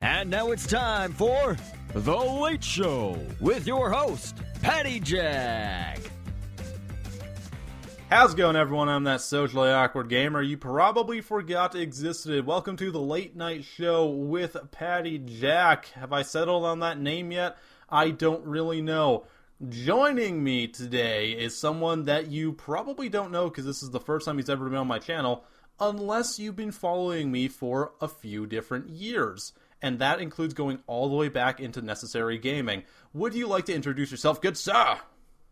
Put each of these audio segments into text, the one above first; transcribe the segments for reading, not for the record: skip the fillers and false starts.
And now it's time for The Late Show with your host, PattyJack. How's it going, everyone? I'm that socially awkward gamer you probably forgot existed. Welcome to The Late Night Show with PattyJack. Have I settled on that name yet? I don't really know. Joining me today is someone that you probably don't know because this is the first time he's ever been on my channel, unless you've been following me for a few different years. And that includes going all the way back into Necessary Gaming. Would you like to introduce yourself, good sir?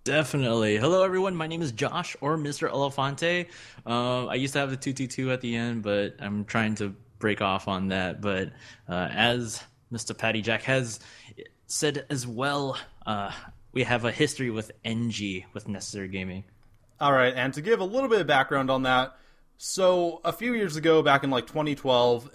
Definitely. Hello, everyone. My name is Josh, or MrElephante. I used to have the 222 at the end, but I'm trying to break off on that. But as Mr. PattyJack has said as well, we have a history with NG, with Necessary Gaming. All right, and to give a little bit of background on that, so a few years ago, back in like 2012,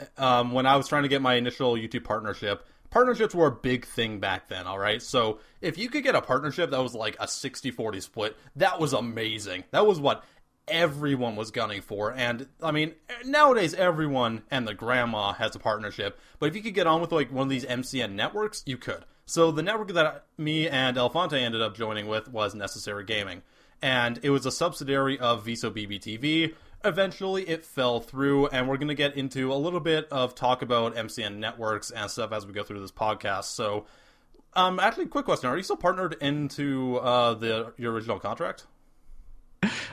when I was trying to get my initial YouTube partnership, partnerships were a big thing back then, all right? So if you could get a partnership that was like a 60-40 split, that was amazing. That was what everyone was gunning for. And, I mean, nowadays everyone and the grandma has a partnership. But if you could get on with like one of these MCN networks, you could. So the network that me and Elephante ended up joining with was Necessary Gaming. And it was a subsidiary of Viso BBTV. Eventually, it fell through, and we're going to get into a little bit of talk about MCN networks and stuff as we go through this podcast. So, actually, quick question. Are you still partnered into your original contract?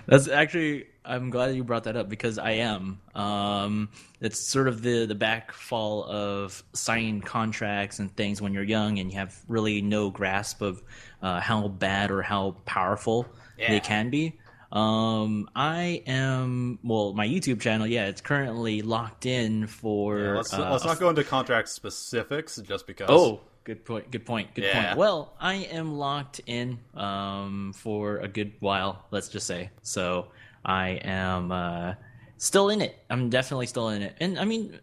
That's actually, I'm glad you brought that up because I am. It's sort of the backfall of signing contracts and things when you're young and you have really no grasp of how bad or how powerful they can be. I am, well, my YouTube channel, it's currently locked in for... Yeah, let's not go into contract specifics just because... Oh, good point. Well, I am locked in for a good while, let's just say. So I am still in it. I'm definitely still in it. And, I mean,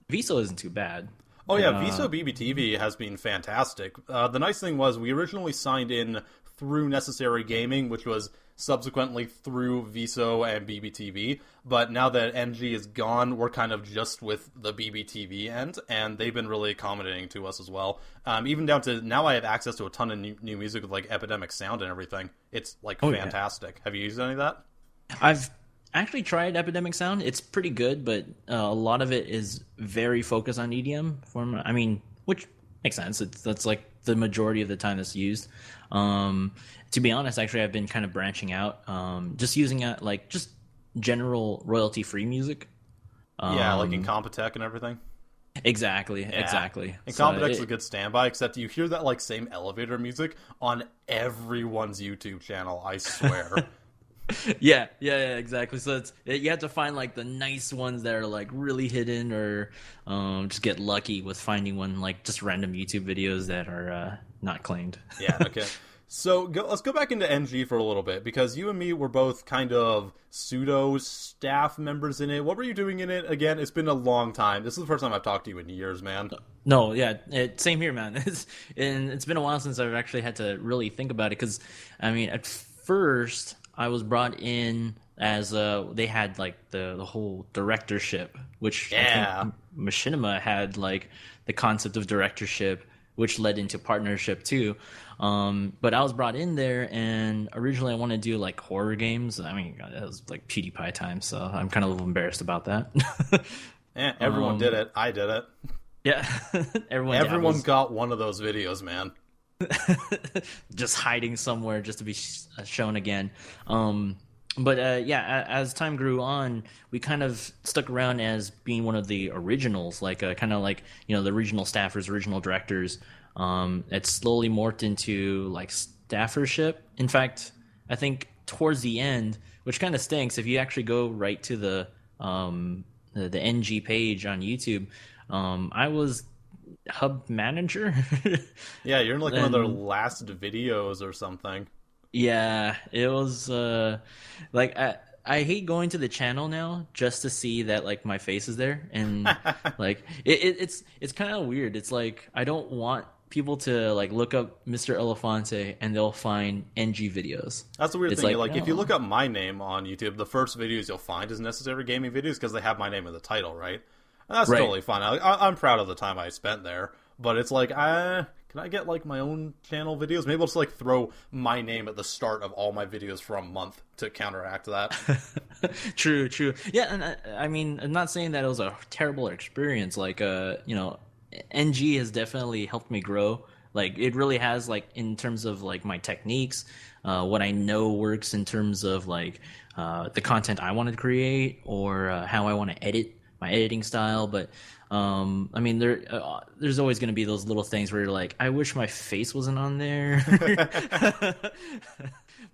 Viso isn't too bad. Oh, yeah, Viso BBTV has been fantastic. The nice thing was we originally signed in through Necessary Gaming, which was subsequently through Viso and BBTV, but now that NG is gone, we're kind of just with the BBTV end, and they've been really accommodating to us as well. Even down to now I have access to a ton of new music with like Epidemic Sound and everything. It's like fantastic. Yeah. Have you used any of that? I've actually tried Epidemic Sound. It's pretty good, but a lot of it is very focused on EDM form. I mean, which makes sense. That's like the majority of the time that's used. To be honest, actually, I've been kind of branching out, just using it like just general royalty-free music. Like IAmPattyJack and everything. Exactly. IAmPattyJack is a good standby, except you hear that like same elevator music on everyone's YouTube channel. I swear. Yeah, exactly. So you have to find like the nice ones that are like really hidden, or just get lucky with finding one like just random YouTube videos that are not claimed. Yeah. Okay. So let's go back into NG for a little bit, because you and me were both kind of pseudo staff members in it. What were you doing in it again? It's been a long time. This is the first time I've talked to you in years, man. No, yeah, same here, man. It's been a while since I've actually had to really think about it, because I mean, at first I was brought in as they had like the whole directorship, which I think Machinima had like the concept of directorship, which led into partnership too. But I was brought in there, and originally I wanted to do like horror games. I mean, that was like PewDiePie time, so I'm kind of a little embarrassed about that. Everyone did it. I did it. Yeah, everyone got one of those videos, man. Just hiding somewhere just to be shown again. But as time grew on, we kind of stuck around as being one of the originals, like kind of like, the original staffers, original directors. It slowly morphed into like staffership. In fact, I think towards the end, which kind of stinks, if you actually go right to the NG page on YouTube, I was hub manager. Yeah, you're in like one of their last videos or something. Yeah, it was like I hate going to the channel now just to see that like my face is there, and like it's kind of weird. It's like I don't want people to like look up MrElephante and they'll find NG videos. That's the weird thing. Like if you look up my name on YouTube, the first videos you'll find is Necessary Gaming videos because they have my name in the title, right? That's Right. totally fine. I'm proud of the time I spent there, but it's like, can I get like my own channel videos? Maybe I'll just like throw my name at the start of all my videos for a month to counteract that. True, true. Yeah, and I mean, I'm not saying that it was a terrible experience. Like, NG has definitely helped me grow. Like, it really has, like, in terms of like my techniques, what I know works in terms of like the content I want to create, or how I want to edit, my editing style. But I mean, there's always going to be those little things where you're like, I wish my face wasn't on there.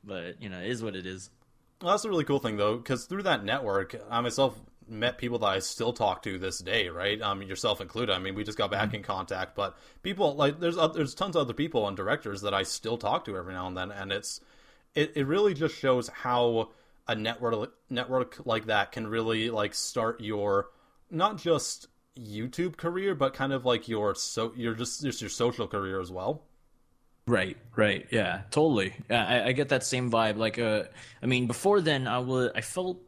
But it is what it is. Well, that's a really cool thing, though, because through that network, I myself met people that I still talk to this day, right? Yourself included. I mean, we just got back in contact, but people like there's tons of other people and directors that I still talk to every now and then, and it really just shows how a network like that can really like start your not just YouTube career, but kind of like your social career as well. Right, yeah, totally. Yeah, I get that same vibe. Like, I mean, before then, I felt,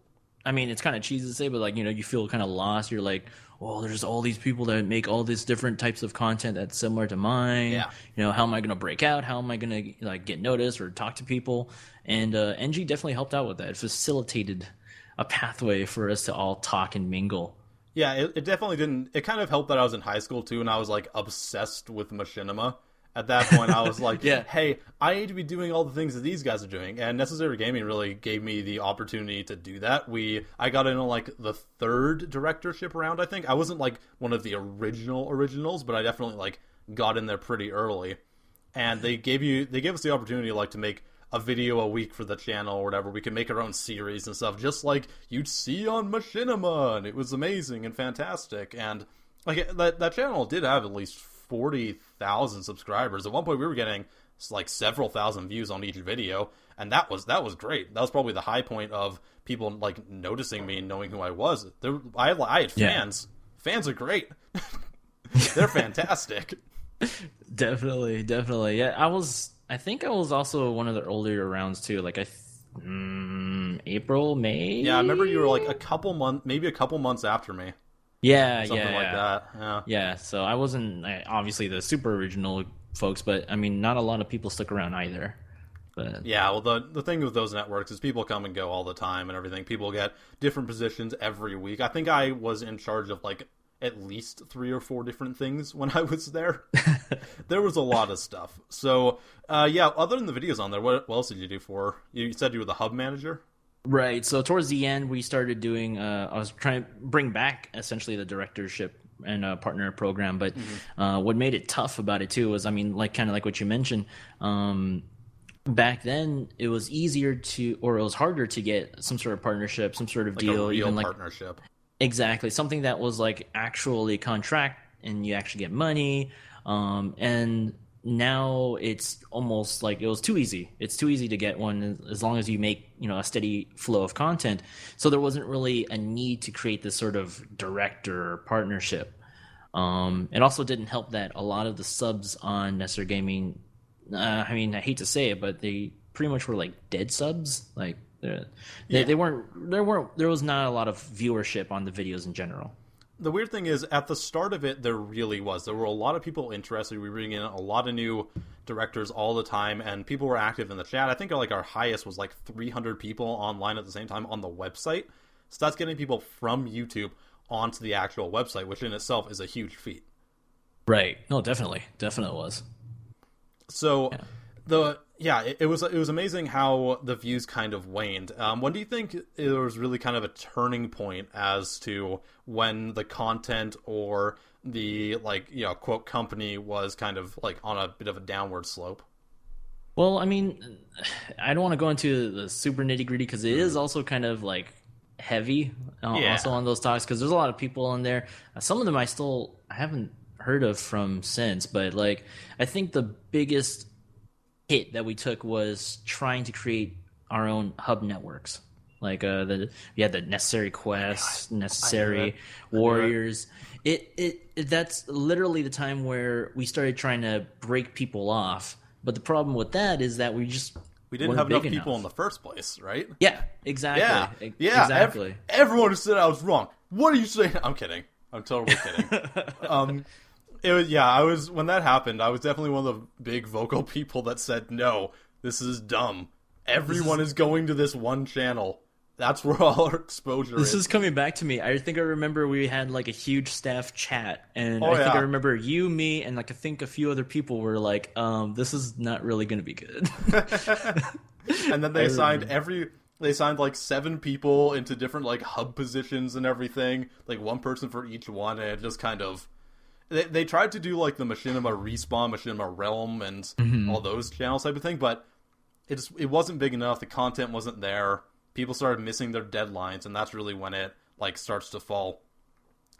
I mean, it's kind of cheesy to say, but like, you feel kind of lost. You're like, oh, there's all these people that make all these different types of content that's similar to mine. Yeah. How am I going to break out? How am I going to like get noticed or talk to people? And NG definitely helped out with that. It facilitated a pathway for us to all talk and mingle. Yeah, it definitely didn't. It kind of helped that I was in high school too, and I was like obsessed with machinima. At that point, I was like, Yeah. hey, I need to be doing all the things that these guys are doing. And Necessary Gaming really gave me the opportunity to do that. I got in on like the third directorship round, I think. I wasn't like one of the originals, but I definitely like got in there pretty early. And they gave us the opportunity like to make a video a week for the channel or whatever. We could make our own series and stuff, just like you'd see on Machinima. And it was amazing and fantastic. And like that channel did have at least 40,000 subscribers. At one point we were getting like several thousand views on each video, and that was great. That was probably the high point of people like noticing me and knowing who I was. I had fans. Yeah. Fans are great. They're fantastic. Definitely. Yeah, I think I was also one of the earlier rounds too. Like April, May. Yeah, I remember you were like a couple months after me. Yeah, something like that. Yeah, so I wasn't obviously the super original folks, but I mean, not a lot of people stuck around either. But yeah, well, the thing with those networks is people come and go all the time and everything. People get different positions every week. I think I was in charge of like at least 3 or 4 different things when I was there. There was a lot of stuff. So yeah, other than the videos on there, what else did you do for? You said you were the hub manager? Right. So towards the end, we started doing. I was trying to bring back essentially the directorship and partner program, but what made it tough about it too was, I mean, like kind of like what you mentioned. Back then, it was easier to, or it was harder to get some sort of partnership, some sort of like deal, a real even like partnership. Exactly, something that was like actually contract and you actually get money. And now it's almost like it was too easy. It's too easy to get one as long as you make, a steady flow of content. So there wasn't really a need to create this sort of director partnership. It also didn't help that a lot of the subs on Necessary Gaming, I mean, I hate to say it, but they pretty much were like dead subs. Like there was not a lot of viewership on the videos in general. The weird thing is, at the start of it, there really was. There were a lot of people interested. We were bringing in a lot of new directors all the time, and people were active in the chat. I think like our highest was like 300 people online at the same time on the website. So that's getting people from YouTube onto the actual website, which in itself is a huge feat. Right. No, definitely was. So it was amazing how the views kind of waned. When do you think there was really kind of a turning point as to when the content or the quote company was kind of like on a bit of a downward slope? Well, I mean, I don't want to go into the super nitty gritty because it is also kind of like heavy also on those talks, because there's a lot of people on there. Some of them I haven't heard of from since, but like I think the biggest hit that we took was trying to create our own hub networks. Like we had the Necessary Quest, Necessary Warriors. That's literally the time where we started trying to break people off. But the problem with that is that we didn't have enough people in the first place, right? Yeah, exactly. Yeah, exactly. Everyone said I was wrong. What are you saying? I'm kidding. I'm totally kidding. It was, yeah, I was, when that happened, I was definitely one of the big vocal people that said, no, this is dumb. Everyone is going to this one channel. That's where all our exposure is. This is coming back to me. I think I remember we had like a huge staff chat, and Oh, I think yeah. I remember you, me, and like I think a few other people were like, this is not really going to be good. And then they signed like 7 people into different like hub positions and everything, like one person for each one, and it just kind of they tried to do like the Machinima Respawn, Machinima Realm, and all those channels type of thing, but it wasn't big enough. The content wasn't there. People started missing their deadlines, and that's really when it like starts to fall.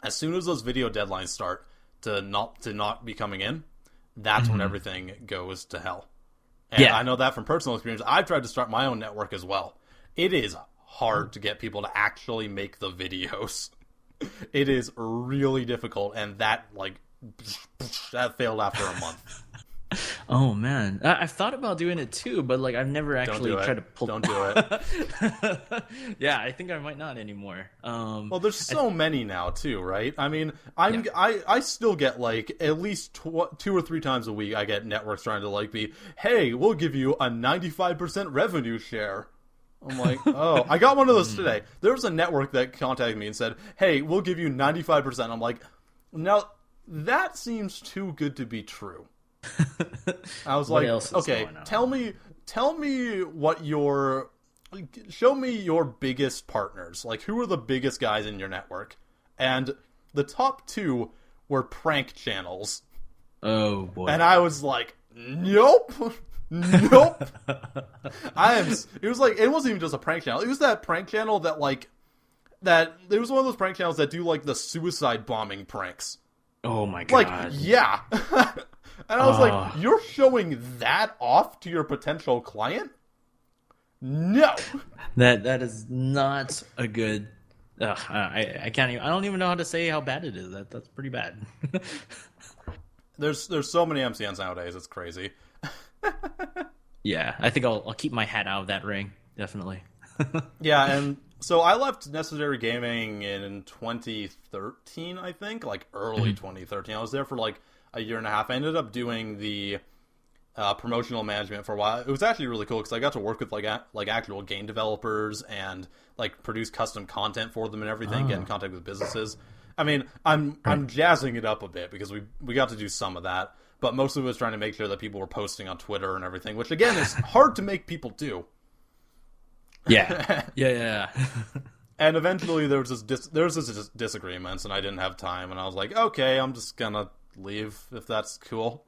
As soon as those video deadlines start to not be coming in, that's when everything goes to hell. And Yeah. I know that from personal experience. I've tried to start my own network as well. It is hard to get people to actually make the videos. It is really difficult, and that failed after a month. Oh man, I've thought about doing it too, but like I've never actually Don't do it. tried to pull. Don't do it. Yeah, I think I might not anymore. Well, there's so many now too, right? I mean, I still get like at least 2 or 3 times a week. I get networks trying to like be, hey, we'll give you a 95% revenue share. I'm like, oh, I got one of those today. There was a network that contacted me and said, hey, we'll give you 95%. I'm like, now that seems too good to be true. I was What like, else is okay, going on? tell me show me your biggest partners. Like, who are the biggest guys in your network? And the top 2 were prank channels. Oh boy. And I was like, nope. Nope. It was like, it wasn't even just a prank channel. It was that prank channel that it was one of those prank channels that do like the suicide bombing pranks. Oh my god. Like, yeah. And I was like, you're showing that off to your potential client? No. That is not a good. I can't even. I don't even know how to say how bad it is. That's pretty bad. There's so many MCNs nowadays. It's crazy. Yeah, I think I'll keep my hat out of that ring. Definitely. Yeah, and so I left Necessary Gaming in 2013, I think, like early 2013. I was there for like a year and a half. I ended up doing the promotional management for a while. It was actually really cool because I got to work with like actual game developers and like produce custom content for them and everything, get in contact with businesses. I mean, I'm jazzing it up a bit because we got to do some of that, but mostly was trying to make sure that people were posting on Twitter and everything, which again is hard to make people do. Yeah. Yeah. And eventually there was this disagreements, and I didn't have time, and I was like, okay, I'm just gonna leave if that's cool.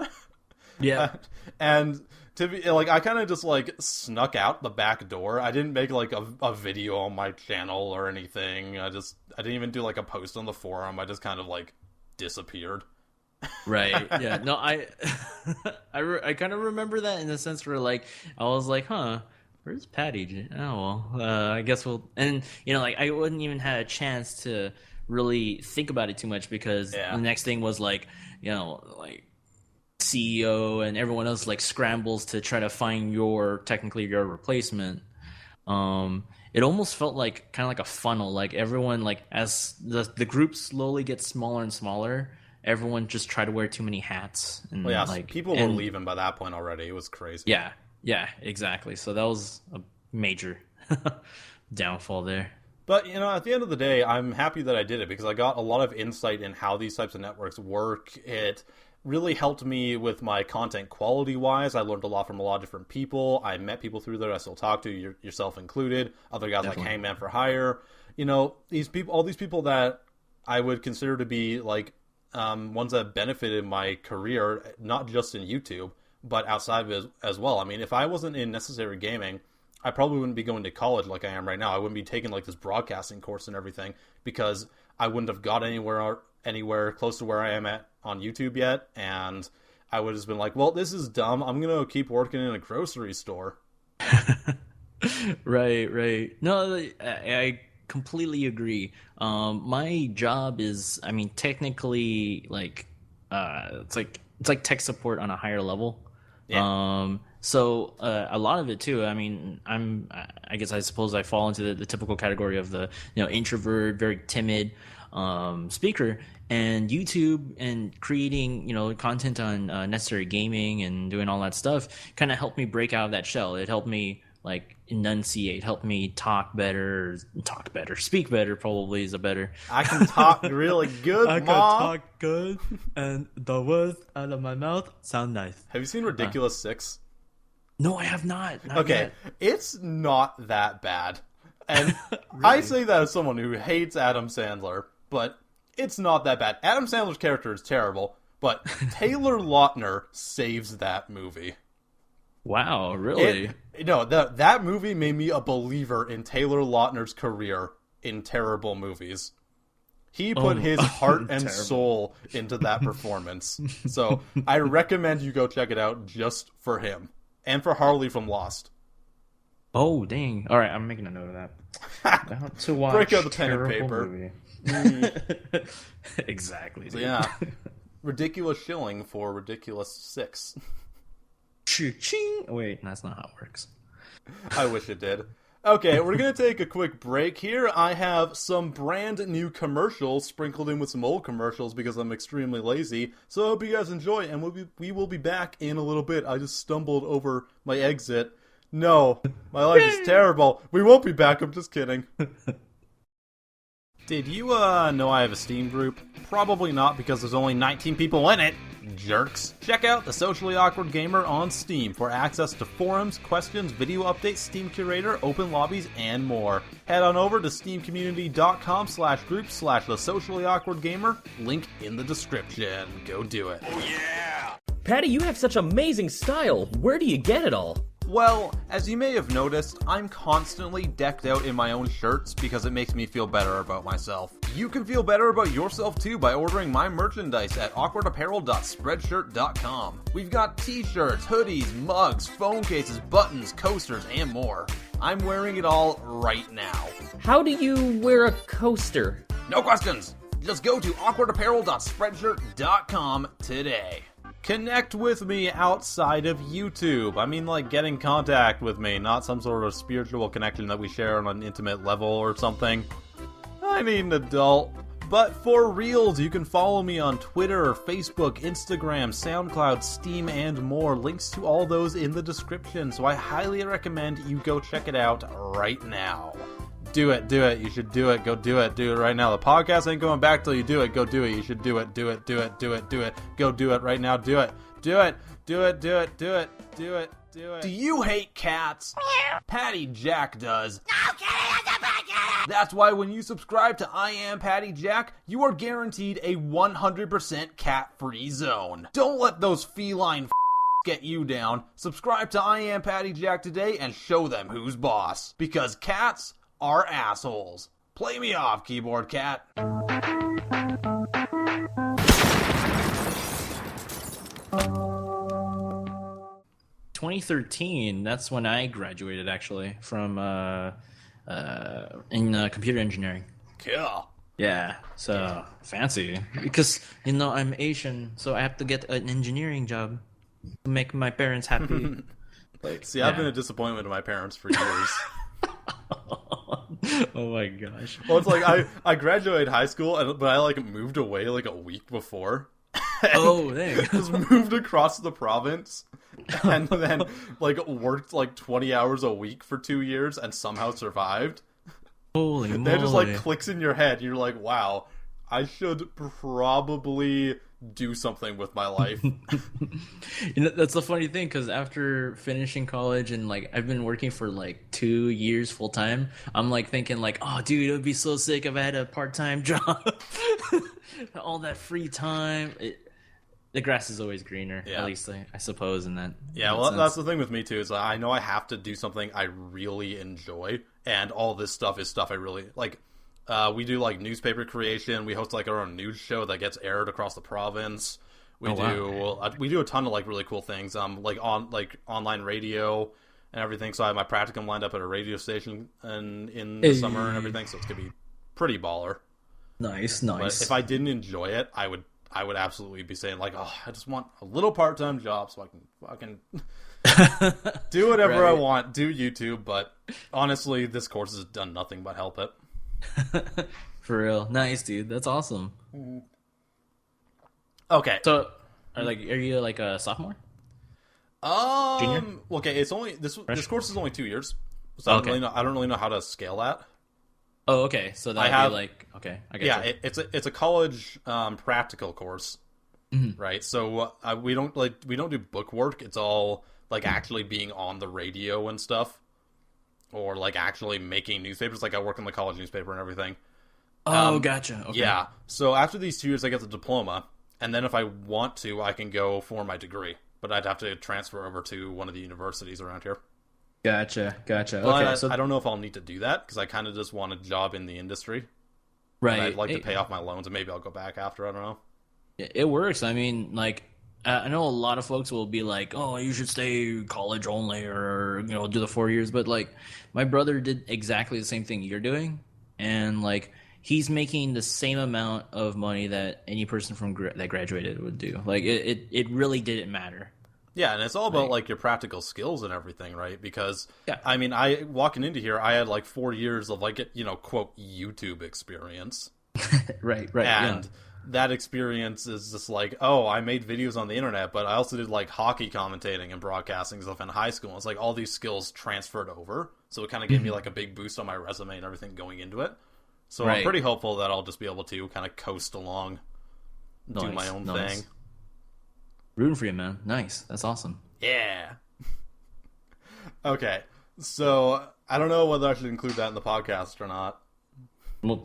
Yeah. And to be like, I kind of just like snuck out the back door. I didn't make like a video on my channel or anything. I didn't even do like a post on the forum. I just kind of like disappeared. Right. Yeah. No, I kind of remember that in the sense where like I was like, huh, where's Patty? Oh well, I guess we'll. And you know, like I wouldn't even had a chance to really think about it too much because the next thing was like, you know, like CEO and everyone else like scrambles to try to find your replacement. It almost felt like kind of like a funnel. Like everyone, like as the group slowly gets smaller and smaller, everyone just tried to wear too many hats. And Well, yeah, like people were leaving by that point already. It was crazy. Yeah, exactly. So that was a major downfall there. But, you know, at the end of the day, I'm happy that I did it because I got a lot of insight in how these types of networks work. It really helped me with my content quality-wise. I learned a lot from a lot of different people. I met people through there I still talk to, yourself included. Other guys like Hangman for Hire. You know, all these people that I would consider to be, like, ones that benefited my career, not just in YouTube, but outside of it as well. I mean, if I wasn't in Necessary Gaming, I probably wouldn't be going to college like I am right now. I wouldn't be taking like this broadcasting course and everything because I wouldn't have got anywhere close to where I am at on YouTube yet. And I would have been like, well, this is dumb. I'm going to keep working in a grocery store. Right. No, I completely agree. My job is, I mean, technically like, it's like tech support on a higher level. Yeah. So a lot of it too. I mean, I guess I suppose I fall into the typical category of the introvert, very timid speaker. And YouTube and creating content on Necessary Gaming and doing all that stuff kind of helped me break out of that shell. It helped me like enunciate, helped me speak better. Probably is a better. I can talk really good, I Mom. can talk good, and the words out of my mouth sound nice. Have you seen Ridiculous 6? No, I have not. Okay, Yet. it's not that bad. And Really? I say that as someone who hates Adam Sandler, but it's not that bad. Adam Sandler's character is terrible, but Taylor Lautner saves that movie. Wow, really? That movie made me a believer in Taylor Lautner's career in terrible movies. He put his heart and soul into that performance. So I recommend you go check it out just for him. And for Harley from Lost. Oh, dang. All right, I'm making a note of that. About to watch Break out the pen and paper. Movie. Exactly. So, yeah. Ridiculous shilling for Ridiculous 6. Ching. Wait, that's not how it works. I wish it did. Okay, we're going to take a quick break here. I have some brand new commercials sprinkled in with some old commercials because I'm extremely lazy. So I hope you guys enjoy, and we will be back in a little bit. I just stumbled over my exit. No, my life is terrible. We won't be back, I'm just kidding. Did you know I have a Steam group? Probably not, because there's only 19 people in it. Jerks. Check out The Socially Awkward Gamer on Steam for access to forums, questions, video updates, Steam Curator, open lobbies, and more. Head on over to steamcommunity.com/group/The Socially Awkward Gamer. Link in the description. Go do it. Oh yeah! Patty, you have such amazing style. Where do you get it all? Well, as you may have noticed, I'm constantly decked out in my own shirts because it makes me feel better about myself. You can feel better about yourself too by ordering my merchandise at awkwardapparel.spreadshirt.com. We've got t-shirts, hoodies, mugs, phone cases, buttons, coasters, and more. I'm wearing it all right now. How do you wear a coaster? No questions! Just go to awkwardapparel.spreadshirt.com today. Connect with me outside of YouTube. I mean, like, get in contact with me, not some sort of spiritual connection that we share on an intimate level or something. I need an adult. But for reals, you can follow me on Twitter, Facebook, Instagram, SoundCloud, Steam, and more. Links to all those in the description, so I highly recommend you go check it out right now. Do it. You should do it. Go do it. Do it right now. The podcast ain't going back till you do it. Go do it. You should do it. Do it. Go do it right now. Do it. Do it. Do you hate cats? PattyJack does. No kidding, that's a bad kid! That's why when you subscribe to IAmPattyJack, you are guaranteed a 100% cat-free zone. Don't let those feline get you down. Subscribe to IAmPattyJack today and show them who's boss. Because cats are assholes. Play me off, keyboard cat. 2013. That's when I graduated, actually, from in computer engineering. Cool. Yeah, so fancy because I'm Asian, so I have to get an engineering job to make my parents happy. See, I've been a disappointment to my parents for years. Oh my gosh. Well, it's like I graduated high school, but I moved away like a week before. Oh, dang. Just moved across the province, and then worked 20 hours a week for 2 years, and somehow survived. Holy moly! That just clicks in your head. You're like, wow, I should probably do something with my life. That's the funny thing, because after finishing college and I've been working for 2 years full time, I'm thinking oh dude, it would be so sick if I had a part-time job. All that free time. The grass is always greener. Yeah. At least I suppose in that. Yeah, well, that's the thing with me too, is I know I have to do something I really enjoy, and all this stuff is stuff I really like. We do newspaper creation. We host our own news show that gets aired across the province. We do a ton of really cool things. Online radio and everything. So I have my practicum lined up at a radio station in the summer and everything. So it's gonna be pretty baller. Nice. But if I didn't enjoy it, I would I would absolutely be saying like, oh, I just want a little part-time job so I can do whatever I want, do YouTube. But honestly, this course has done nothing but help it. For real. Nice, dude. That's awesome. Okay. So, are you like a sophomore? Junior? Okay, it's only this course is only 2 years, so I don't really know how to scale that. Oh, okay. So that'd be like, okay, I get you. It's a college practical course, right? So we don't do book work. It's all like actually being on the radio and stuff, or like actually making newspapers. Like I work in the college newspaper and everything. Oh, gotcha. Okay. Yeah. So after these 2 years, I get the diploma, and then if I want to, I can go for my degree. But I'd have to transfer over to one of the universities around here. Gotcha. But Okay, so I don't know if I'll need to do that, because I kind of just want a job in the industry. right. I'd like to pay off my loans, and maybe I'll go back after, I don't know. It works. I mean, like, I know a lot of folks will be like, "Oh, you should stay college only, or do the 4 years." But like, my brother did exactly the same thing you're doing, and like, he's making the same amount of money that any person from that graduated would do. Like, it really didn't matter. Yeah, and it's all about like your practical skills and everything, right? Because Yeah. I mean, walking into here, I had like 4 years of like quote YouTube experience, Right. and that experience is just like, oh, I made videos on the internet, but I also did like hockey commentating and broadcasting stuff in high school. It's like all these skills transferred over, so it kind of gave me like a big boost on my resume and everything going into it. So I'm pretty hopeful that I'll just be able to kind of coast along, do my own thing. Rooting for you, man. Nice. That's awesome. Yeah. Okay, so I don't know whether I should include that in the podcast or not. Well,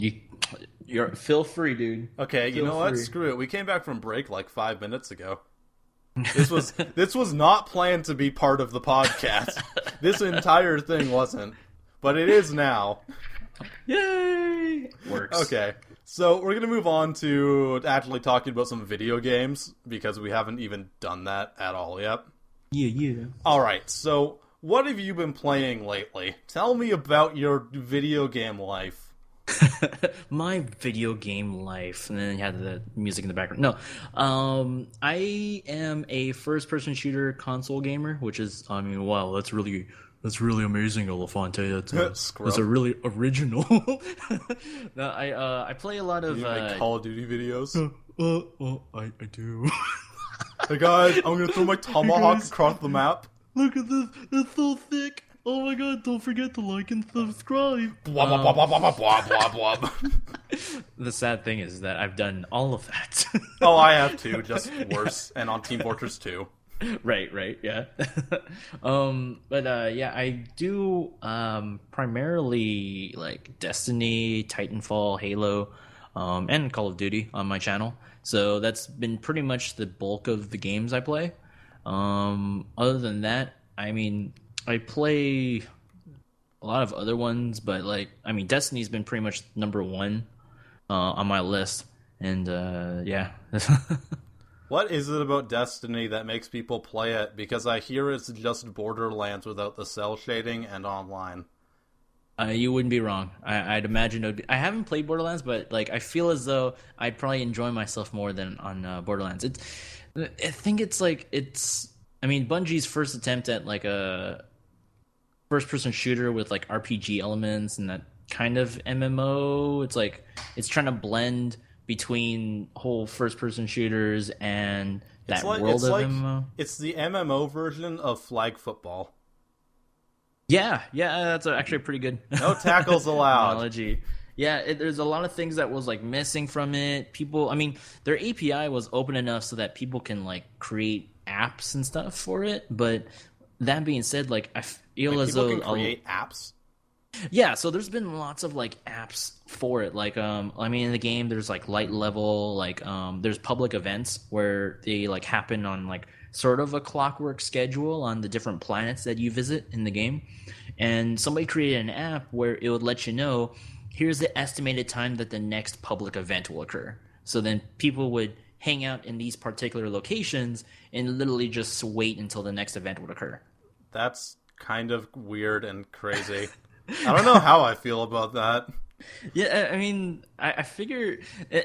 you're feel free, dude. Okay, you know what? free. Screw it. We came back from break like 5 minutes ago. This was not planned to be part of the podcast. This entire thing wasn't, but it is now. Yay! Works. Okay, so we're gonna move on to actually talking about some video games, because we haven't even done that at all yet. Yeah. All right, so what have you been playing lately? Tell me about your video game life. My video game life, and then you had the music in the background. No, I am a first-person shooter console gamer, which is, I mean, wow, that's really amazing, Elephante. That's a really original. No, I play a lot of You make Call of Duty videos. I do. Hey guys, I'm gonna throw my tomahawk across the map. Look at this, it's so thick. Oh my god, don't forget to like and subscribe. Blah, blah, blah, blah, blah, blah, blah, blah. The sad thing is that I've done all of that. Oh, I have too, just worse, and on Team Fortress 2. Right, yeah. Yeah, I do primarily like Destiny, Titanfall, Halo, and Call of Duty on my channel. So that's been pretty much the bulk of the games I play. Other than that, I mean, I play a lot of other ones, but like, I mean, Destiny's been pretty much number one on my list, and yeah. What is it about Destiny that makes people play it? Because I hear it's just Borderlands without the cell shading and online. You wouldn't be wrong. I'd imagine it would be. I haven't played Borderlands, but like, I feel as though I'd probably enjoy myself more than on Borderlands. I think it's like, I mean, Bungie's first attempt at like a first-person shooter with like RPG elements and that kind of MMO. It's like, it's trying to blend between whole first-person shooters and that world of MMO. It's the MMO version of flag football. Yeah, that's actually pretty good. No tackles allowed. Analogy. Yeah, there's a lot of things that was like missing from it. People, I mean, their API was open enough so that people can like create apps and stuff for it. But that being said, like, I feel as though people can create apps. Yeah, so there's been lots of like apps for it. Like, I mean, in the game, there's like light level, like, there's public events where they like happen on like sort of a clockwork schedule on the different planets that you visit in the game. And somebody created an app where it would let you know, here's the estimated time that the next public event will occur. So then people would hang out in these particular locations and literally just wait until the next event would occur. That's kind of weird and crazy. I don't know how I feel about that. Yeah, I mean, I figure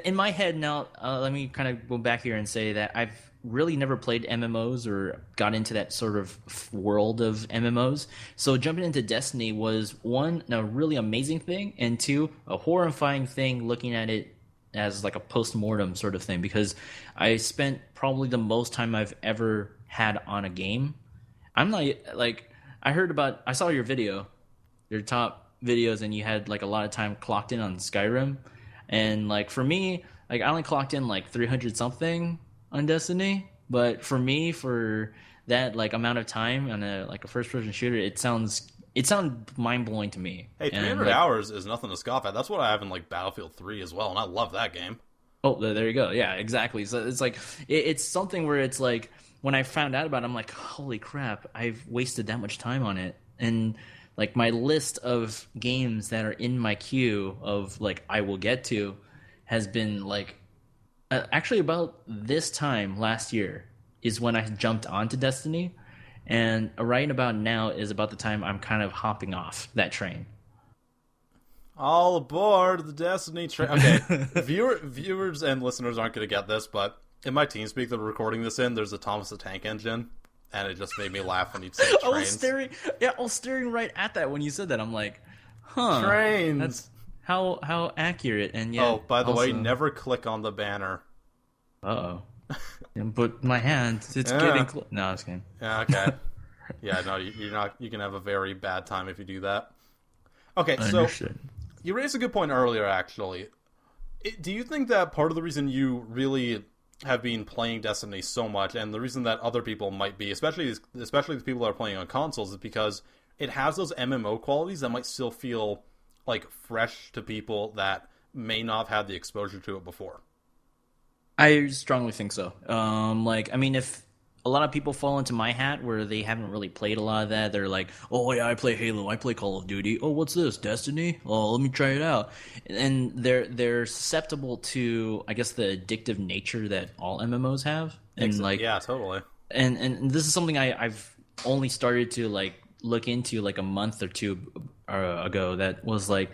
in my head now. Let me kind of go back here and say that I've really never played MMOs or got into that sort of world of MMOs. So jumping into Destiny was one, a really amazing thing, and two, a horrifying thing looking at it as like a post-mortem sort of thing, because I spent probably the most time I've ever had on a game. I'm not like, I saw your video, your top videos, and you had like a lot of time clocked in on Skyrim, and like for me, like I only clocked in like 300 something on Destiny, but for me, for that like amount of time on a first person shooter, it sounded mind blowing to me. Hey, 300 hours is nothing to scoff at. That's what I have in like Battlefield 3 as well, and I love that game. Oh, there you go. Yeah, exactly. So it's like it's something where it's like when I found out about it, I'm like, holy crap, I've wasted that much time on it. And like my list of games that are in my queue of like I will get to has been like actually about this time last year is when I jumped onto Destiny, and right about now is about the time I'm kind of hopping off that train. All aboard the Destiny train. Okay, viewers and listeners aren't going to get this, but in my TeamSpeak that we're recording this in, there's a Thomas the Tank Engine. And it just made me laugh when you said trains. I was staring right at that when you said that. I'm like, huh. Trains. That's how accurate. And yeah. Oh, by the way, never click on the banner. Uh-oh. But my hand, it's getting close. No, I was kidding. Yeah, okay. Yeah, no, you're not. You can have a very bad time if you do that. Okay, so you raised a good point earlier, actually. Do you think that part of the reason you really have been playing Destiny so much, and the reason that other people might be, especially the people that are playing on consoles, is because it has those MMO qualities that might still feel like fresh to people that may not have had the exposure to it before? I strongly think so. Like, I mean, if a lot of people fall into my hat where they haven't really played a lot of that, they're like, oh yeah, I play Halo, I play Call of Duty. Oh, what's this, Destiny? Oh, let me try it out. And they're susceptible to, I guess, the addictive nature that all MMOs have. And like, yeah, totally. And this is something I've only started to like look into like a month or two ago. That was like,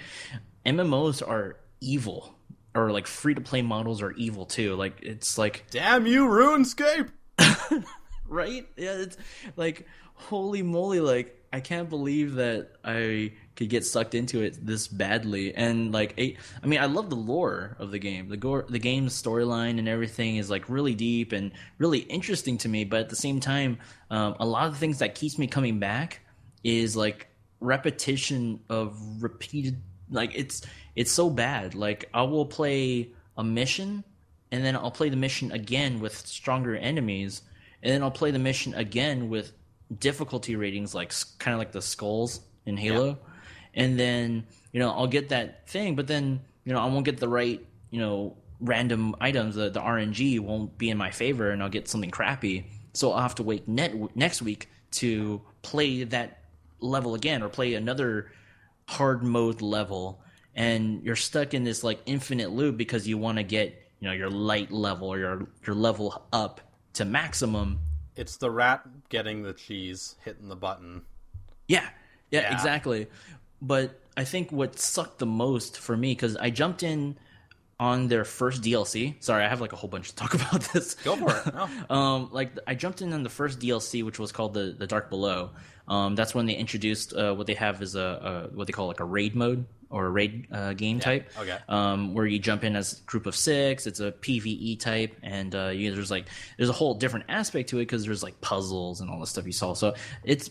MMOs are evil, or like free to play models are evil too. Like, it's like, damn you, RuneScape. Right? Yeah, it's like, holy moly, like I can't believe that I could get sucked into it this badly. And like, I mean, I love the lore of the game. The game's storyline and everything is like really deep and really interesting to me. But at the same time, a lot of the things that keeps me coming back is like repetition of repeated. Like it's so bad. Like I will play a mission, and then I'll play the mission again with stronger enemies, and then I'll play the mission again with difficulty ratings like kind of like the skulls in Halo. Yeah. And then, I'll get that thing, but then, I won't get the right, random items. The RNG won't be in my favor, and I'll get something crappy. So I'll have to wait next week to play that level again, or play another hard mode level. And you're stuck in this like infinite loop because you want to get, your light level or your level up to maximum. It's the rat getting the cheese, hitting the button. Yeah, exactly. But I think what sucked the most for me, because I jumped in on their first DLC. Sorry, I have like a whole bunch to talk about this. Go for it. No. Like I jumped in on the first DLC, which was called the Dark Below. That's when they introduced what they have is what they call like a raid mode, or a raid game type. Okay. Where you jump in as a group of 6. It's a PvE type, and there's a whole different aspect to it because there's like puzzles and all the stuff you saw. So it's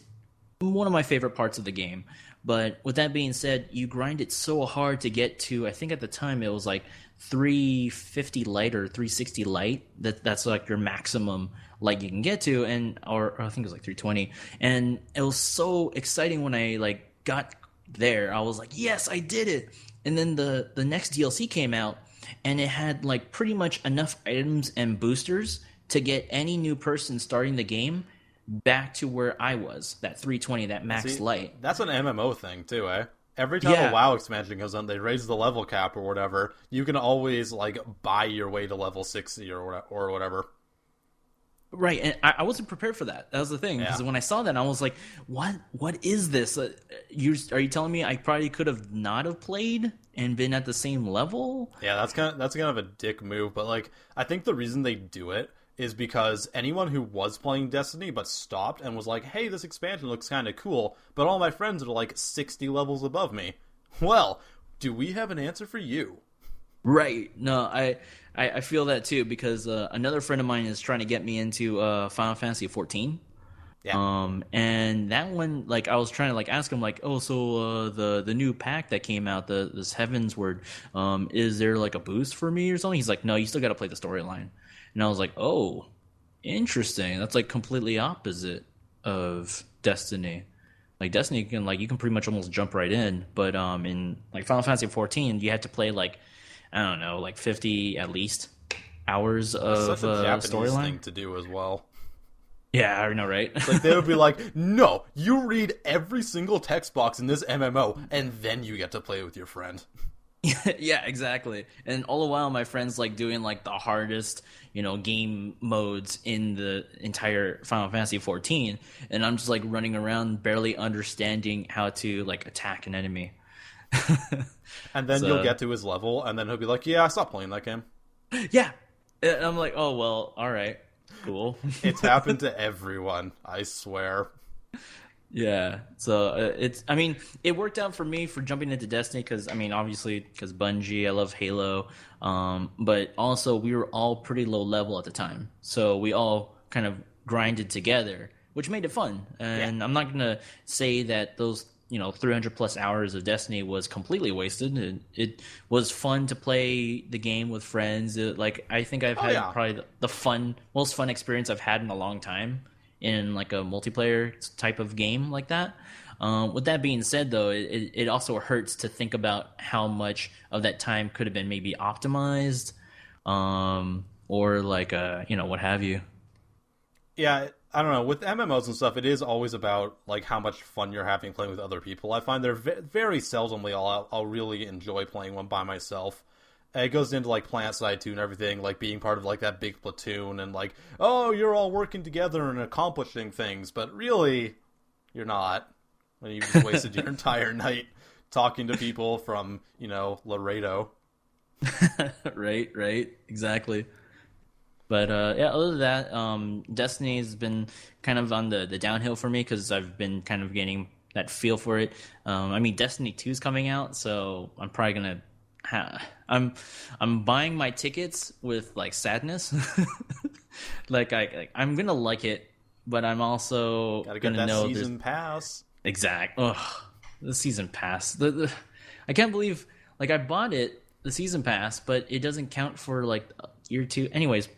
one of my favorite parts of the game. But with that being said, you grind it so hard to get to, I think at the time it was like 350 light or 360 light. That's like your maximum light you can get to, or I think it was like 320. And it was so exciting when I like got there. I was like, yes, I did it. And then the next DLC came out, and it had like pretty much enough items and boosters to get any new person starting the game back to where I was, that 320, that max light. That's an MMO thing too, eh? Every time a WoW expansion goes on, they raise the level cap or whatever. You can always like buy your way to level 60 or whatever. Right, and I wasn't prepared for that. That was the thing, because Yeah. when I saw that, I was like, "What? What is this? Are you telling me I probably could have not have played and been at the same level?" Yeah, that's kind of a dick move, but like I think the reason they do it is because anyone who was playing Destiny but stopped and was like, "Hey, this expansion looks kind of cool, but all my friends are like 60 levels above me." Well, do we have an answer for you? Right. No, I feel that too, because another friend of mine is trying to get me into Final Fantasy 14. Yeah. And that one, like, I was trying to like ask him, like, oh, so the new pack that came out, this Heaven's Word, is there like a boost for me or something? He's like, no, you still got to play the storyline. And I was like, oh, interesting. That's like completely opposite of Destiny. Like Destiny can you can pretty much almost jump right in, but in like Final Fantasy 14, you had to play like, I don't know, like 50 at least hours of Such a Japanese storyline thing to do as well. Yeah, I know, right? Like they would be like, "No, you read every single text box in this MMO, and then you get to play with your friend." Yeah, exactly. And all the while, my friend's like doing like the hardest, game modes in the entire Final Fantasy 14, and I'm just like running around, barely understanding how to like attack an enemy. And then you'll get to his level, and then he'll be like, "Yeah, I stopped playing that game." Yeah, and I'm like, oh well, all right, cool. It's happened to everyone, I swear. Yeah, so it worked out for me for jumping into Destiny because, obviously, because Bungie, I love Halo, but also we were all pretty low level at the time, so we all kind of grinded together, which made it fun. And I'm not gonna say that those 300 plus hours of Destiny was completely wasted. It was fun to play the game with friends. I think I've had probably the most fun experience I've had in a long time in like a multiplayer type of game like that. With that being said, though, it also hurts to think about how much of that time could have been maybe optimized, or what have you. Yeah, I don't know. With MMOs and stuff, it is always about like how much fun you're having playing with other people. I find they're very seldomly I'll really enjoy playing one by myself. It goes into like plant side too and everything, like being part of like that big platoon and like, oh, you're all working together and accomplishing things, but really, you're not. When you just wasted your entire night talking to people from Laredo. Right, exactly. But other than that, Destiny's been kind of on the downhill for me because I've been kind of getting that feel for it. Destiny 2 is coming out, so I'm probably gonna. I'm buying my tickets with like sadness. I'm gonna like it, but I'm also Gotta get gonna that know season pass. Exact. Ugh, the season pass. I can't believe I bought the season pass, but it doesn't count for like year 2. Anyways,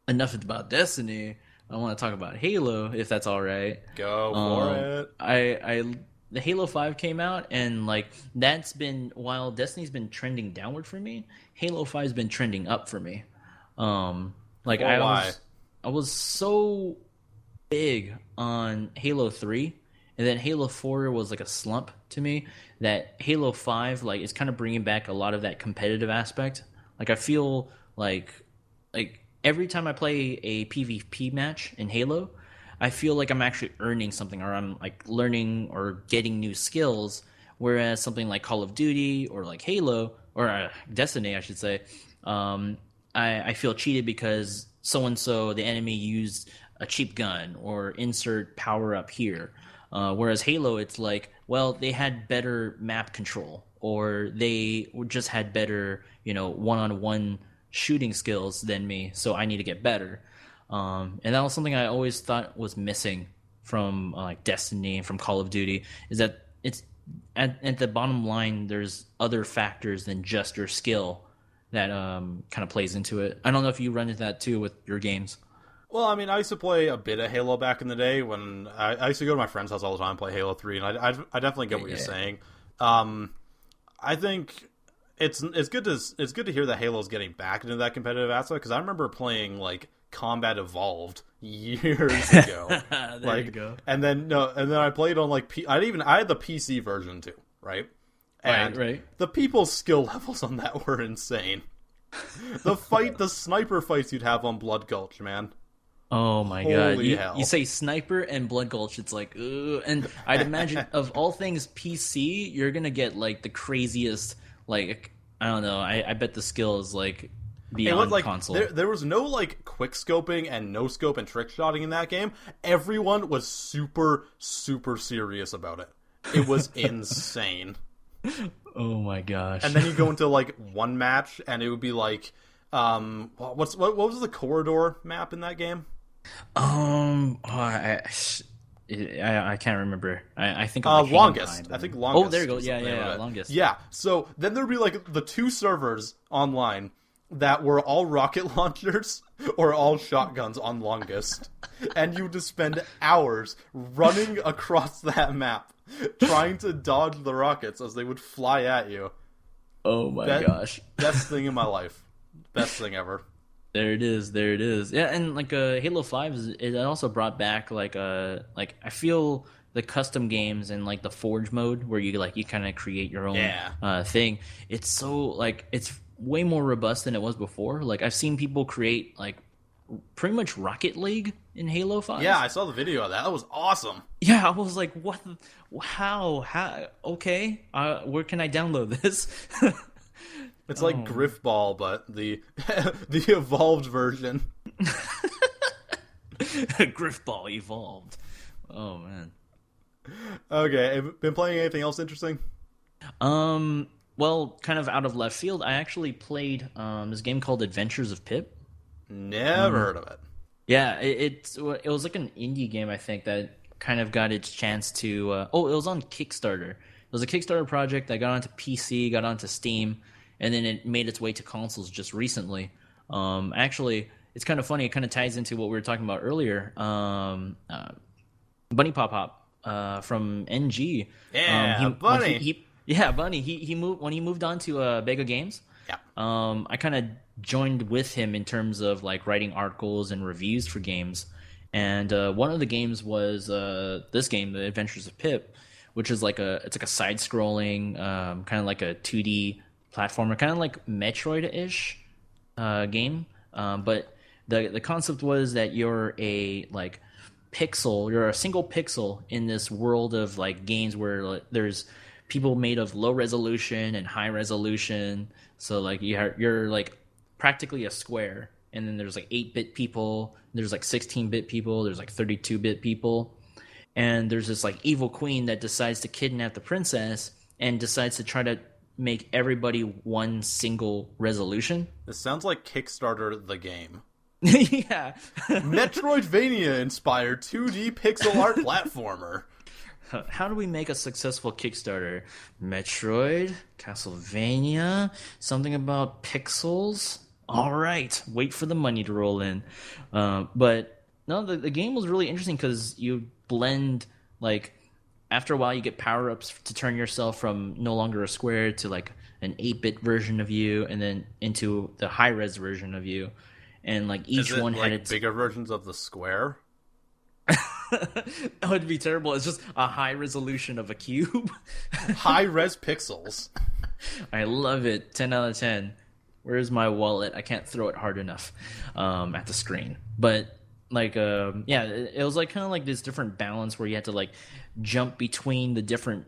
enough about Destiny. I want to talk about Halo, if that's all right. Go for it. The Halo 5 came out, and that's been, while Destiny's been trending downward for me, Halo 5's been trending up for me. Why? I was so big on Halo 3, and then Halo 4 was like a slump to me, that Halo 5 is kind of bringing back a lot of that competitive aspect. I feel like every time I play a PvP match in Halo, I feel like I'm actually earning something, or I'm learning or getting new skills. Whereas something like Call of Duty or Halo or Destiny, I should say, I feel cheated because so and so the enemy used a cheap gun or insert power up here. Whereas Halo, it's they had better map control, or they just had better one-on-one shooting skills than me, so I need to get better. And that was something I always thought was missing from Destiny and from Call of Duty, is that it's at the bottom line, there's other factors than just your skill that kind of plays into it. I don't know if you run into that too with your games. Well, I used to play a bit of Halo back in the day when I used to go to my friend's house all the time and play Halo 3, and I definitely get what you're saying. I think it's good to hear that Halo's getting back into that competitive aspect, because I remember playing Combat Evolved years ago. There you go. And then I played on I had the PC version too, right? And right. The people's skill levels on that were insane. The sniper fights you'd have on Blood Gulch, man. Oh my god! Holy hell. You say sniper and blood gulch, it's like, ugh. And I'd imagine of all things PC, you're gonna get like the craziest, like I don't know. I bet the skill is like beyond like, console. There was no like quick scoping and no scope and trick shotting in that game. Everyone was super super serious about it. It was insane. Oh my gosh! And then you go into like one match, and it would be like, what was the corridor map in that game? I can't remember. I think I'm, like, longest. I think longest. Oh, there you go. Yeah, longest. Yeah. So then there'd be like the 2 servers online that were all rocket launchers or all shotguns on longest, and you would just spend hours running across that map trying to dodge the rockets as they would fly at you. Oh my gosh! Best thing in my life. Best thing ever. There it is. Yeah, and like Halo 5, it also brought back like I feel the custom games and like the Forge mode where you kind of create your own thing. It's so like it's way more robust than it was before. Like I've seen people create like pretty much Rocket League in Halo 5. Yeah, I saw the video of that. That was awesome. Yeah, I was like, what? How? Okay, where can I download this? It's like Griffball, but the evolved version. Griffball evolved. Oh man. Okay, have you been playing anything else interesting? Well, kind of out of left field, I actually played this game called Adventures of Pip. Never heard of it. Yeah, it was like an indie game, I think, that kind of got its chance to... it was on Kickstarter. It was a Kickstarter project that got onto PC, got onto Steam, and then it made its way to consoles just recently. Actually, it's kind of funny. It kind of ties into what we were talking about earlier. Bunny Pop Pop from NG. Yeah, Bunny. Bunny. He moved when he moved on to Bega Games. Yeah. I kind of joined with him in terms of like writing articles and reviews for games. And one of the games was this game, The Adventures of Pip, which is it's like a side-scrolling, kind of like a 2D platformer, kind of like Metroid-ish game. But the concept was that you're a single pixel in this world of like games where there's people made of low resolution and high resolution. So like you're like practically a square, and then there's like 8-bit people, there's like 16-bit people, there's like 32-bit people, and there's this like evil queen that decides to kidnap the princess and decides to try to make everybody one single resolution. This sounds like Kickstarter the game. Yeah. Metroidvania inspired 2D pixel art platformer. How do we make a successful Kickstarter? Metroid, Castlevania, something about pixels. All right, wait for the money to roll in. But no, the game was really interesting because you blend, like, after a while you get power-ups to turn yourself from no longer a square to like an 8-bit version of you, and then into the high-res version of you. And like each one had its bigger versions of the square. That would be terrible. It's just a high resolution of a cube. High res pixels. I love it. 10 out of 10. Where's my wallet? I can't throw it hard enough at the screen. But like it was like kind of like this different balance where you had to like jump between the different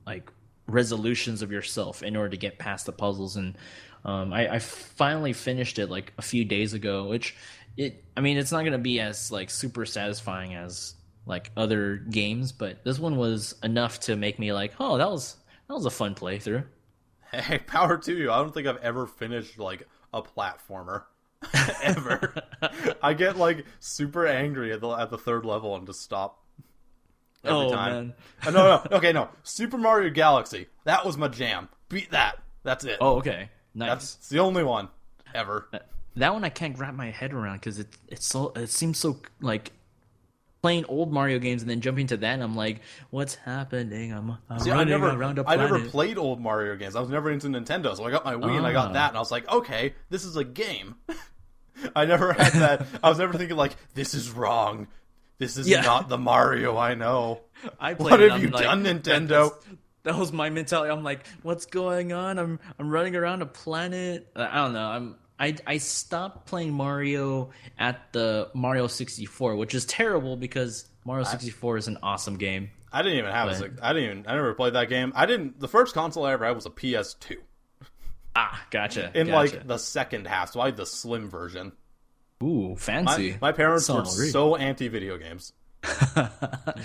like resolutions of yourself in order to get past the puzzles. And I finally finished it like a few days ago, which it's not going to be as like super satisfying as like other games, but this one was enough to make me like, oh, that was a fun playthrough. Hey, power to you. I don't think I've ever finished like a platformer ever. I get like super angry at the third level and just stop every time. Man. No. Okay, no. Super Mario Galaxy. That was my jam. Beat that. That's it. Oh, okay. Nice. That's the only one ever. That one I can't wrap my head around because it seems so like playing old Mario games and then jumping to that, and I'm like, what's happening? I'm running around a planet. I never played old Mario games. I was never into Nintendo, so I got my Wii and I got that, and I was like, okay, this is a game. I never had that. I was never thinking like, this is wrong. This is not the Mario I know. What have you done, Nintendo? That was my mentality. I'm like, what's going on? I'm running around a planet. I don't know. I stopped playing Mario at the Mario 64, which is terrible because Mario 64 is an awesome game. I didn't even have I never played that game. The first console I ever had was a PS2. Ah, gotcha. Like the second half, so I had the slim version. Ooh, fancy. My parents were so anti video games.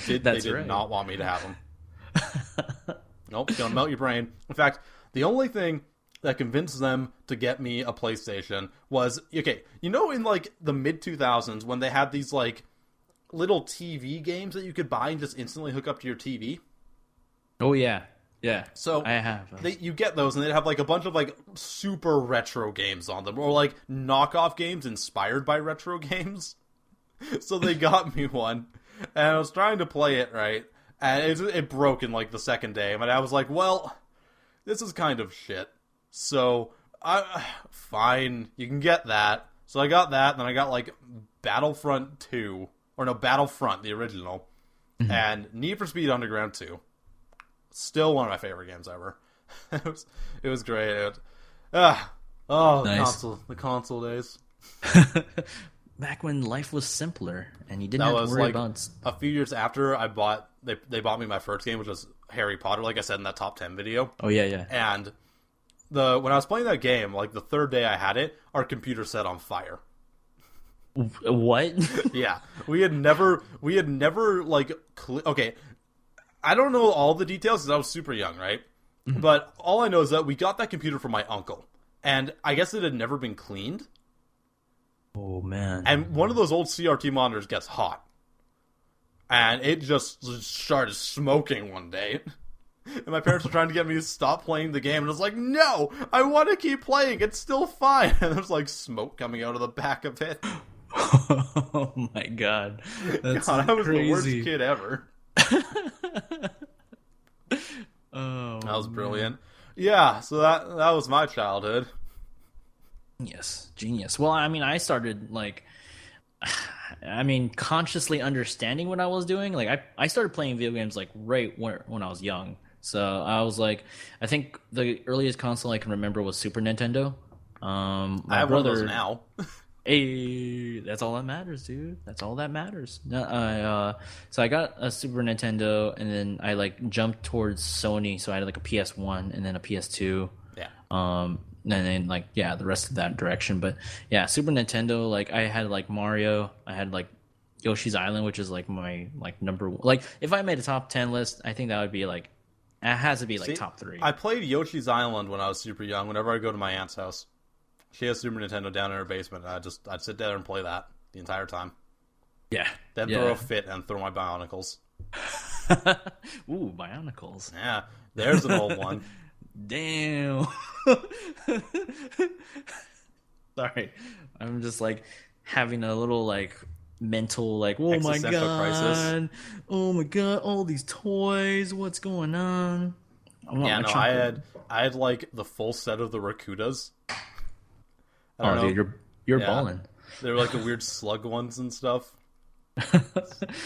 They did not want me to have them. Nope, gonna melt your brain. In fact, the only thing that convinced them to get me a PlayStation was, okay, in like the mid 2000s when they had these like little TV games that you could buy and just instantly hook up to your TV. Oh yeah. Yeah. So I have. You get those and they'd have like a bunch of like super retro games on them, or like knockoff games inspired by retro games. So they got me one and I was trying to play it, right? And it broke in like the second day. And I was like, well, this is kind of shit. So, fine, you can get that. So I got that, and then I got, like, Battlefront 2. Or no, Battlefront, the original. Mm-hmm. And Need for Speed Underground 2. Still one of my favorite games ever. it was great. Nice. The console days. Back when life was simpler, and you didn't have to worry about... A few years after they bought me my first game, which was Harry Potter, like I said in that top 10 video. Oh, yeah. And... when I was playing that game, like the third day I had it, our computer set on fire. What? Yeah, we had never like. Okay, I don't know all the details because I was super young, right? Mm-hmm. But all I know is that we got that computer from my uncle, and I guess it had never been cleaned. Oh man! And one of those old CRT monitors gets hot, and it just started smoking one day. And my parents were trying to get me to stop playing the game, and I was like, no, I want to keep playing, it's still fine. And there's like smoke coming out of the back of it. Oh my god. That's I was crazy. the worst kid ever. Oh, that was brilliant. Yeah, so that was my childhood. Genius. Well, I mean, I started like... consciously understanding what I was doing. Like, I started playing video games like right when I was young. So I was like, I think the earliest console I can remember was Super Nintendo. I have one of those now. Hey, that's all that matters, dude. That's all that matters. So I got a Super Nintendo, and then I like jumped towards Sony. So I had like a PS1 and then a PS2. Yeah. And then like the rest of that direction. But yeah, Super Nintendo, like I had like Mario, I had like Yoshi's Island, which is like my like number one. Like if I made a top 10 list, I think that would be like, it has to be like top 3. I played Yoshi's Island when I was super young. Whenever I go to my aunt's house, she has Super Nintendo down in her basement. And I'd sit there and play that the entire time. Yeah. Then throw a fit and throw my Bionicles. Ooh, Bionicles. Yeah, there's an old one. Damn. Sorry. I'm just like having a little like mental like, oh my god. Crisis. Oh my god, all these toys, what's going on? I had like the full set of the Rakudas. Dude, you're balling. They were like the weird slug ones and stuff. It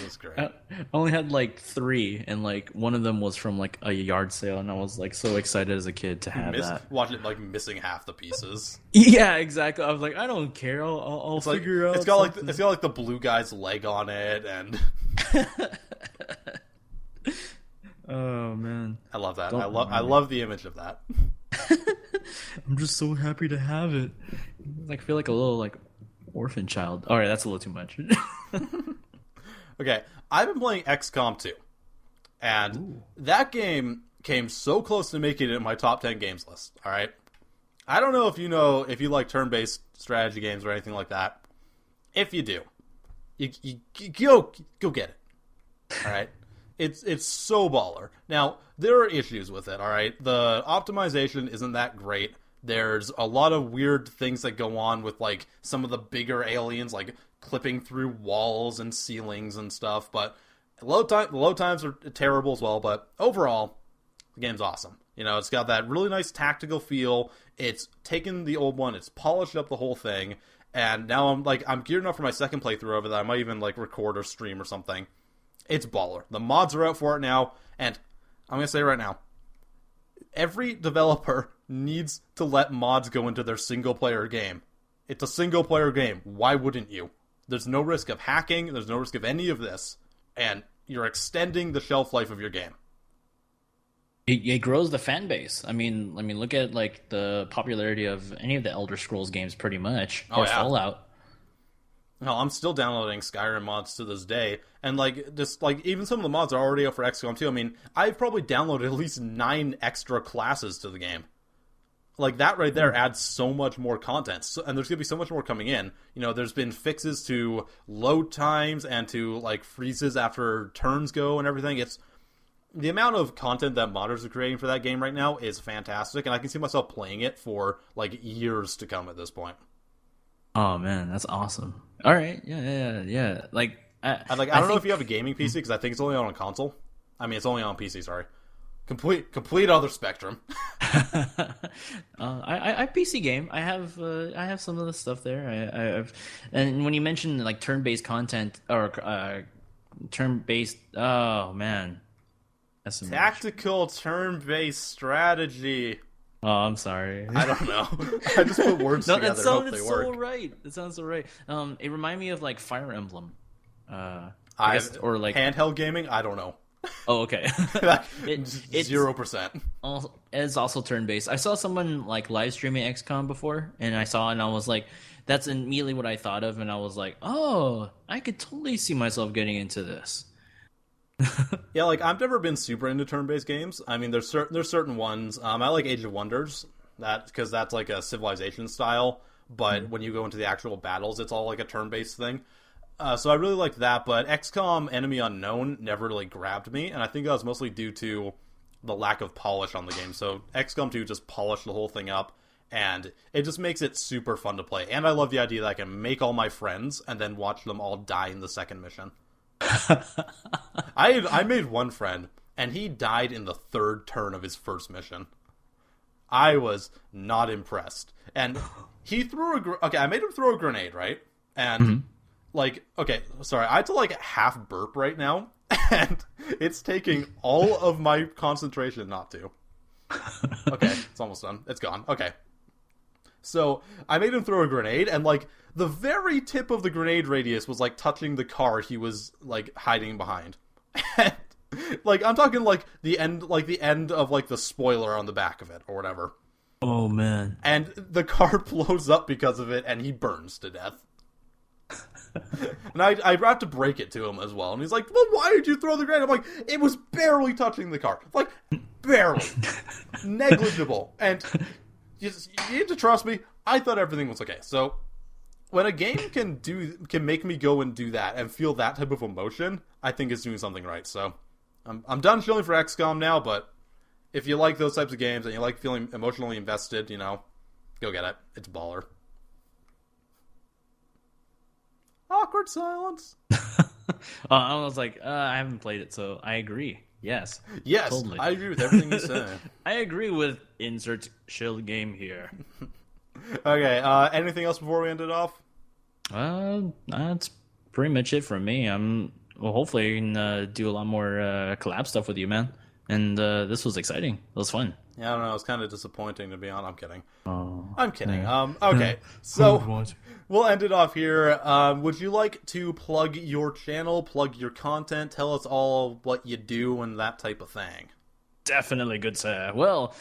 was great. I only had like 3, and like one of them was from like a yard sale, and I was like so excited as a kid to have that. Watch it like missing half the pieces. Yeah, exactly. I was like, I don't care. I'll figure out. It's got like the blue guy's leg on it, and oh man, I love that. I love the image of that. I'm just so happy to have it. I feel like a little like orphan child. All right, that's a little too much. Okay, I've been playing XCOM 2, and that game came so close to making it in my top 10 games list. All right, I don't know if you like turn-based strategy games or anything like that. If you do, you go get it. All right, it's so baller. Now there are issues with it. All right, the optimization isn't that great. There's a lot of weird things that go on with like some of the bigger aliens, like clipping through walls and ceilings and stuff. But the load times are terrible as well. But overall, the game's awesome. It's got that really nice tactical feel. It's taken the old one, it's polished up the whole thing, and now I'm geared enough for my second playthrough of it that I might even like record or stream or something. It's baller. The mods are out for it now, and I'm gonna say right now, every developer needs to let mods go into their single-player game. It's a single-player game. Why wouldn't you? There's no risk of hacking. There's no risk of any of this. And you're extending the shelf life of your game. It grows the fan base. I mean, look at like the popularity of any of the Elder Scrolls games, pretty much, or Fallout. No, I'm still downloading Skyrim mods to this day, and like just like even some of the mods are already out for XCOM too. I mean, I've probably downloaded at least 9 extra classes to the game. Like that right there adds so much more content, and there's gonna be so much more coming in. You know, there's been fixes to load times and to like freezes after turns go and everything. It's the amount of content that modders are creating for that game right now is fantastic, and I can see myself playing it for like years to come at this point. Oh man, that's awesome! All right, yeah. Like, I don't know if you have a gaming PC because I think it's only on a console. I mean, it's only on PC. Sorry, complete other spectrum. I PC game. I have some of the stuff there. I've and when you mentioned like turn-based content or turn-based, oh man. Tactical turn-based strategy. Oh, I'm sorry. I don't know. I just put words together and hope they work. So right. It sounds so right. It reminded me of like Fire Emblem. Or like handheld gaming. I don't know. Oh, okay. It's 0%. It's also turn-based. I saw someone like live streaming XCOM before, and I was like, that's immediately what I thought of, and I was like, oh, I could totally see myself getting into this. Yeah, like I've never been super into turn-based games. I mean, there's certain ones. I like Age of Wonders, because that's like a Civilization style. But when you go into the actual battles, it's all like a turn-based thing. So I really like that. But XCOM Enemy Unknown never really grabbed me, and I think that was mostly due to the lack of polish on the game. So XCOM 2 just polished the whole thing up, and it just makes it super fun to play. And I love the idea that I can make all my friends and then watch them all die in the second mission. I made one friend, and he died in the 3rd turn of his first mission. I was not impressed. And he threw I made him throw a grenade, right? And, like, okay, sorry, I had to, like, half burp right now, and it's taking all of my concentration not to. Okay, it's almost done. It's gone. Okay. So, I made him throw a grenade, and, like, the very tip of the grenade radius was, like, touching the car he was, like, hiding behind. And, like, I'm talking, like, the end of, like, the spoiler on the back of it, or whatever. Oh, man. And the car blows up because of it, and he burns to death. And I have to break it to him as well. And he's like, well, why did you throw the grenade? I'm like, it was barely touching the car. Like, barely. Negligible. And you need to trust me, I thought everything was okay. So, when a game can make me go and do that and feel that type of emotion, I think it's doing something right. So, I'm done shilling for XCOM now, but if you like those types of games and you like feeling emotionally invested, you know, go get it. It's baller. Awkward silence. I was like, I haven't played it, so I agree. Yes, totally. I agree with everything you say. I agree with insert shill game here. Okay, anything else before we end it off? That's pretty much it from me. Hopefully I can do a lot more collab stuff with you, man. And this was exciting. It was fun. Yeah, I don't know. It's kind of disappointing, to be honest. I'm kidding. Oh, I'm kidding. Yeah. Okay, so we'll end it off here. Would you like to plug your channel, plug your content, tell us all what you do and that type of thing? Definitely, good sir. Well,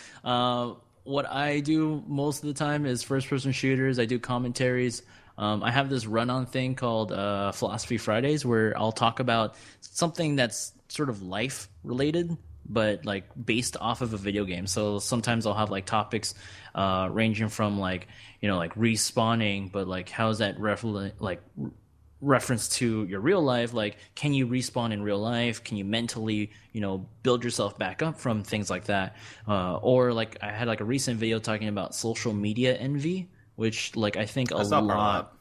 what I do most of the time is first-person shooters. I do commentaries. I have this run-on thing called Philosophy Fridays, where I'll talk about something that's sort of life-related, but like based off of a video game. So sometimes I'll have like topics ranging from like, you know, like respawning, but like how's that reference to your real life? Like, can you respawn in real life? Can you mentally, you know, build yourself back up from things like that? Or like I had like a recent video talking about social media envy, which like I think a lot.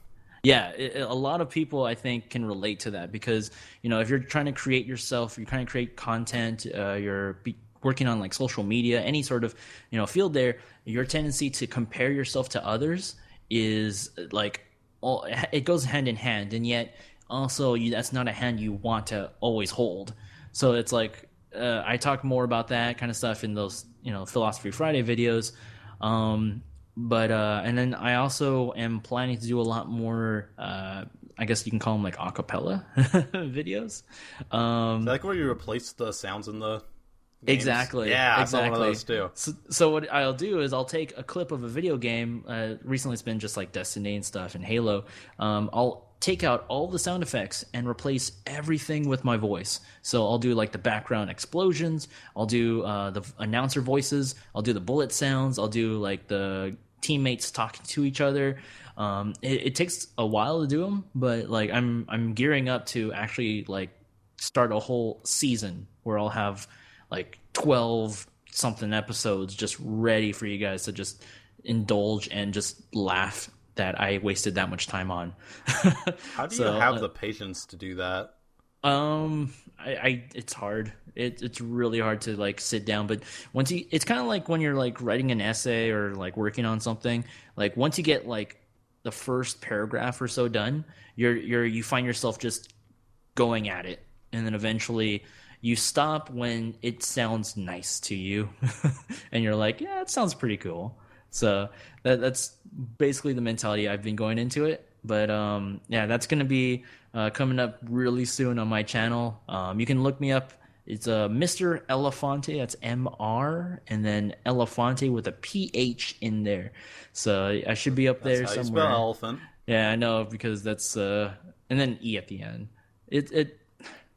Yeah, a lot of people, I think, can relate to that because, you know, if you're trying to create yourself, you're trying to create content, you're working on, like, social media, any sort of, you know, field there, your tendency to compare yourself to others is, like, it goes hand in hand, and yet also that's not a hand you want to always hold. So it's like I talk more about that kind of stuff in those, you know, Philosophy Friday videos. But and then I also am planning to do a lot more. I guess you can call them like acapella videos. Is that like where you replace the sounds in the games? Exactly. Yeah, I exactly. saw one of those too. So what I'll do is I'll take a clip of a video game. Recently, it's been just like Destiny and stuff and Halo. I'll take out all the sound effects and replace everything with my voice. So I'll do like the background explosions. I'll do the announcer voices. I'll do the bullet sounds. I'll do like the teammates talking to each other. It takes a while to do them, but like I'm gearing up to actually like start a whole season where I'll have like 12 something episodes just ready for you guys to just indulge and just laugh that I wasted that much time on. How do you have the patience to do that? It's hard. It's really hard to like sit down, but it's kind of like when you're like writing an essay or like working on something, like once you get like the first paragraph or so done, you find yourself just going at it. And then eventually you stop when it sounds nice to you and you're like, yeah, it sounds pretty cool. So that's basically the mentality I've been going into it. But yeah, that's going to be coming up really soon on my channel. You can look me up. It's MrElephante. That's MR and then Elephante with a PH in there. So I should be up there That's how somewhere. You spell elephant. Yeah, I know, because that's and then E at the end.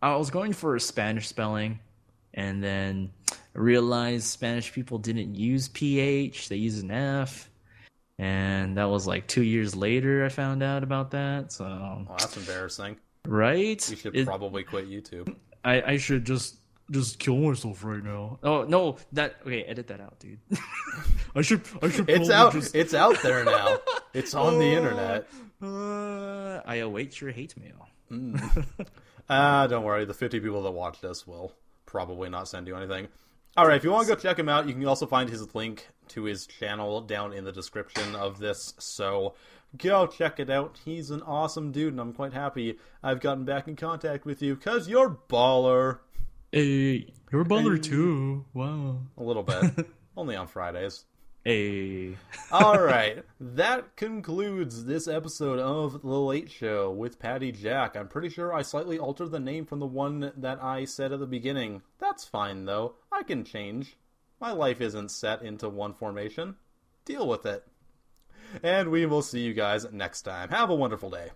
I was going for a Spanish spelling, and then I realized Spanish people didn't use PH, they use an F. And that was like 2 years later I found out about that. So Oh, that's embarrassing. Right? You should probably quit YouTube. I should just kill myself right now. Oh no, okay, edit that out, dude. I should It's out. It's out there now. It's on the internet. I await your hate mail. Don't worry. The 50 people that watch this will probably not send you anything. All right, if you want to go check him out, you can also find his link to his channel down in the description of this. So go check it out. He's an awesome dude, and I'm quite happy I've gotten back in contact with you because you're baller. Hey, you're a baller too. Wow. A little bit. Only on Fridays. Hey. All right, that concludes this episode of The Late Show with PattyJack. I'm pretty sure I slightly altered the name from the one that I said at the beginning. That's fine, though. I can change. My life isn't set into one formation. Deal with it. And we will see you guys next time. Have a wonderful day.